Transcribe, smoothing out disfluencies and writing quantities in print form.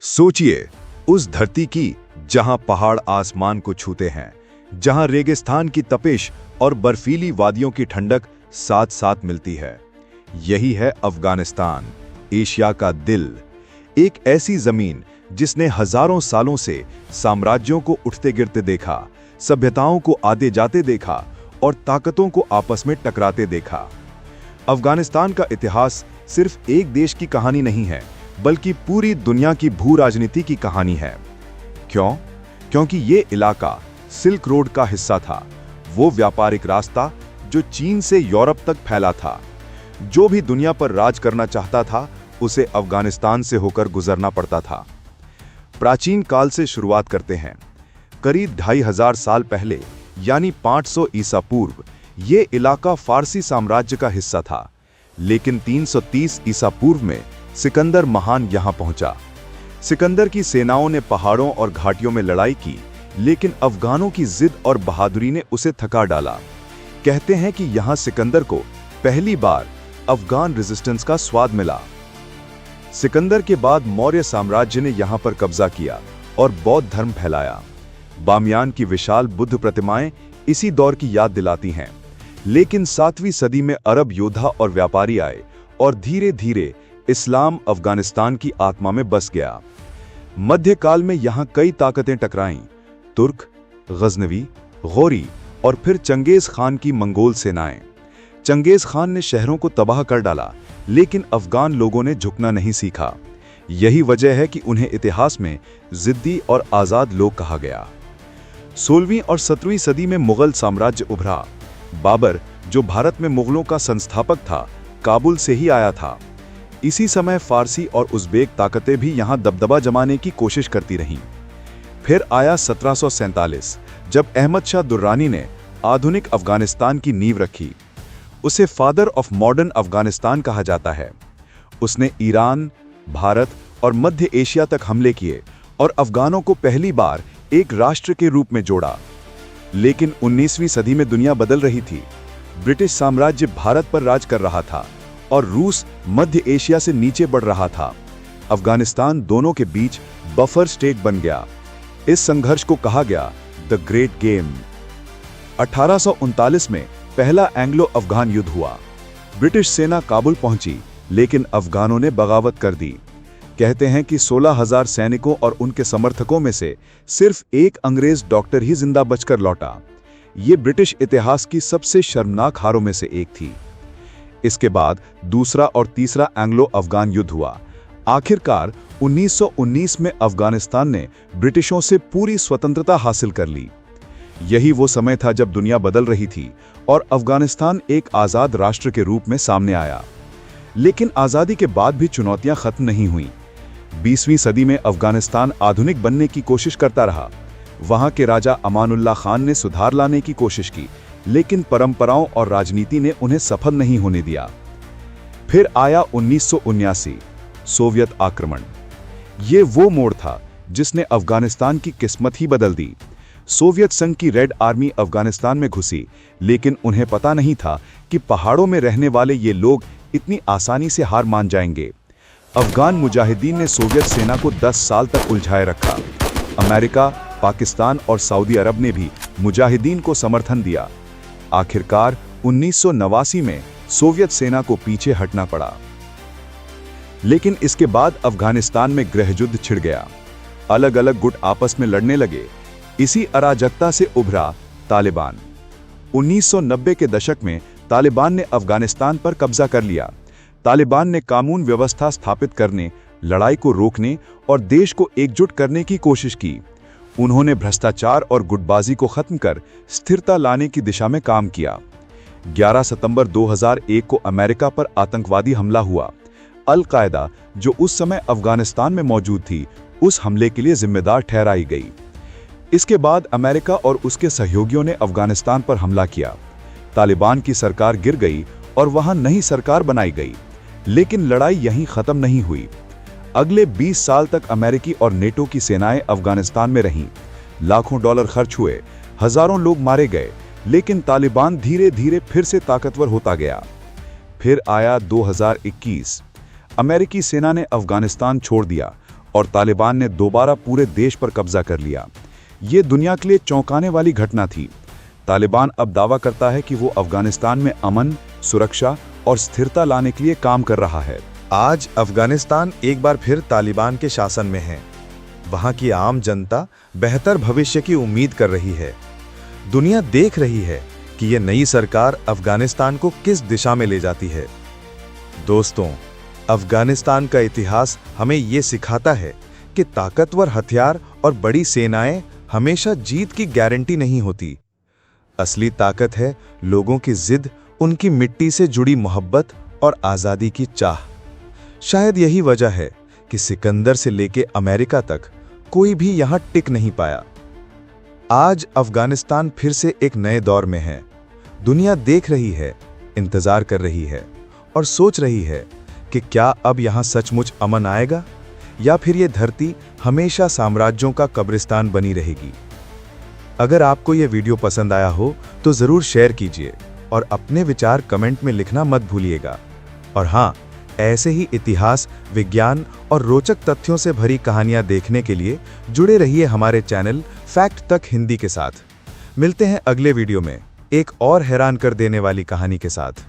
सोचिए, उस धरती की जहां पहाड़ आसमान को छूते हैं, जहां रेगिस्तान की तपिश और बर्फीली वादियों की ठंडक साथ साथ मिलती है। यही है अफगानिस्तान, एशिया का दिल। एक ऐसी जमीन जिसने हजारों सालों से साम्राज्यों को उठते गिरते देखा, सभ्यताओं को आते जाते देखा और ताकतों को आपस में टकराते देखा। अफगानिस्तान का इतिहास सिर्फ एक देश की कहानी नहीं है, बल्कि पूरी दुनिया की भू राजनीति की कहानी है। क्यों? क्योंकि ये इलाका सिल्क रोड का हिस्सा था, वो व्यापारिक रास्ता जो चीन से यूरोप तक फैला था। जो भी दुनिया पर राज करना चाहता था, उसे अफगानिस्तान से होकर गुजरना पड़ता था। प्राचीन काल से शुरुआत करते हैं। करीब 2500 साल पहले, यानी 500 ईसा पूर्व, ये इलाका फारसी साम्राज्य का हिस्सा था। लेकिन 330 ईसा पूर्व में सिकंदर महान यहां पहुंचा। सिकंदर की सेनाओं ने पहाड़ों और घाटियों में लड़ाई की, लेकिन अफगानों की जिद और बहादुरी ने उसे थका डाला। कहते हैं कि यहां सिकंदर को पहली बार अफगान रेजिस्टेंस का स्वाद मिला। सिकंदर के बाद मौर्य साम्राज्य ने यहां पर कब्जा किया और बौद्ध धर्म फैलाया। बामियान की विशाल बुद्ध प्रतिमाएं इसी दौर की याद दिलाती हैं। लेकिन 7वीं सदी में अरब योद्धा और व्यापारी आए और धीरे धीरे इस्लाम अफगानिस्तान की आत्मा में बस गया। मध्यकाल में यहां कई ताकतें टकराईं, तुर्क, गजनवी, गौरी और फिर चंगेज खान की मंगोल सेनाएं। चंगेज खान ने शहरों को तबाह कर डाला, लेकिन अफगान लोगों ने झुकना नहीं सीखा। यही वजह है कि उन्हें इतिहास में जिद्दी और आजाद लोग कहा गया। 16वीं और 17वीं सदी में मुगल साम्राज्य उभरा। बाबर, जो भारत में मुगलों का संस्थापक था, काबुल से ही आया था। इसी समय फारसी और उज़्बेक ताकतें भी यहां दबदबा जमाने की कोशिश करती रहीं। फिर आया 1747, जब अहमद शाह दुर्रानी ने आधुनिक अफगानिस्तान की नींव रखी। उसे फादर ऑफ मॉडर्न अफगानिस्तान कहा जाता है। उसने ईरान, भारत और मध्य एशिया तक हमले किए और अफगानों को पहली बार एक राष्ट्र के रूप में जोड़ा। लेकिन 19वीं सदी में दुनिया बदल रही थी। ब्रिटिश साम्राज्य भारत पर राज कर रहा था और रूस मध्य एशिया से नीचे बढ़ रहा था। अफगानिस्तान दोनों के बीच बफर स्टेट बन गया। इस संघर्ष को कहा गया द ग्रेट गेम। 1839 में पहला एंग्लो अफगान युद्ध हुआ। ब्रिटिश सेना काबुल पहुंची, लेकिन अफगानों ने बगावत कर दी। कहते हैं कि 16,000 सैनिकों और उनके समर्थकों में से सिर्फ एक अंग्रेज डॉक्टर ही जिंदा बचकर लौटा। ये ब्रिटिश इतिहास की सबसे शर्मनाक हारों में से एक थी। इसके बाद दूसरा और तीसरा एंग्लो अफगान युद्ध हुआ। आखिरकार 1919 में अफगानिस्तान ने ब्रिटिशों से पूरी स्वतंत्रता हासिल कर ली। यही वो समय था जब दुनिया बदल रही थी और अफगानिस्तान एक आज़ाद राष्ट्र के रूप में सामने आया। लेकिन आज़ादी के बाद भी चुनौतियां खत्म नहीं हुईं। 20वीं सदी में अफगानिस्तान आधुनिक बनने की कोशिश करता रहा। वहां के राजा अमानुल्लाह खान ने सुधार लाने की कोशिश की, लेकिन परंपराओं और राजनीति ने उन्हें सफल नहीं होने दिया। फिर आया 1979, सोवियत आक्रमण। ये वो मोड़ था जिसने अफगानिस्तान की किस्मत ही बदल दी। सोवियत संघ की रेड आर्मी अफगानिस्तान में घुसी, लेकिन उन्हें पता नहीं था कि पहाड़ों में रहने वाले ये लोग इतनी आसानी से हार मान जाएंगे। अफगान मुजाहिदीन ने सोवियत सेना को 10 साल तक उलझाए रखा। अमेरिका, पाकिस्तान और सऊदी अरब ने भी मुजाहिदीन को समर्थन दिया। आखिरकार 1989 में सोवियत सेना को पीछे हटना पड़ा। लेकिन इसके बाद अफगानिस्तान में गृहयुद्ध छिड़ गया। अलग अलग गुट आपस में लड़ने लगे। इसी अराजकता से उभरा तालिबान। 1990 के दशक में तालिबान ने अफगानिस्तान पर कब्जा कर लिया। तालिबान ने कानून व्यवस्था स्थापित करने, लड़ाई को रोकने और देश को एकजुट करने की कोशिश की। उन्होंने भ्रष्टाचार और गुटबाजी को खत्म कर स्थिरता लाने की दिशा में काम किया। 11 सितंबर 2001 को अमेरिका पर आतंकवादी हमला हुआ। अल-कायदा, जो उस समय अफगानिस्तान में मौजूद थी, उस हमले के लिए जिम्मेदार ठहराई गई। इसके बाद अमेरिका और उसके सहयोगियों ने अफगानिस्तान पर हमला किया। तालिबान की सरकार गिर गई और वहां नई सरकार बनाई गई। लेकिन लड़ाई यहीं खत्म नहीं हुई। अगले 20 साल तक अमेरिकी और नेटो की सेनाएं अफगानिस्तान में रहीं। लाखों डॉलर खर्च हुए, हजारों लोग मारे गए, लेकिन तालिबान धीरे धीरे फिर से ताकतवर होता गया। फिर आया 2021। अमेरिकी सेना ने अफगानिस्तान छोड़ दिया और तालिबान ने दोबारा पूरे देश पर कब्जा कर लिया। ये दुनिया के लिए चौंकाने वाली घटना थी। तालिबान अब दावा करता है कि वो अफगानिस्तान में अमन, सुरक्षा और स्थिरता लाने के लिए काम कर रहा है। आज अफगानिस्तान एक बार फिर तालिबान के शासन में है। वहां की आम जनता बेहतर भविष्य की उम्मीद कर रही है। दुनिया देख रही है कि ये नई सरकार अफगानिस्तान को किस दिशा में ले जाती है। दोस्तों, अफगानिस्तान का इतिहास हमें ये सिखाता है कि ताकतवर हथियार और बड़ी सेनाएं हमेशा जीत की गारंटी नहीं होती। असली ताकत है लोगों की जिद, उनकी मिट्टी से जुड़ी मोहब्बत और आज़ादी की चाह। शायद यही वजह है कि सिकंदर से लेके अमेरिका तक कोई भी यहां टिक नहीं पाया। आज अफगानिस्तान फिर से एक नए दौर में है। दुनिया देख रही है, इंतजार कर रही है और सोच रही है कि क्या अब यहां सचमुच अमन आएगा या फिर यह धरती हमेशा साम्राज्यों का कब्रिस्तान बनी रहेगी। अगर आपको यह वीडियो पसंद आया हो तो जरूर शेयर कीजिए और अपने विचार कमेंट में लिखना मत भूलिएगा। और हाँ, ऐसे ही इतिहास, विज्ञान और रोचक तथ्यों से भरी कहानियां देखने के लिए जुड़े रहिए हमारे चैनल फैक्ट तक हिंदी के साथ। मिलते हैं अगले वीडियो में एक और हैरान कर देने वाली कहानी के साथ।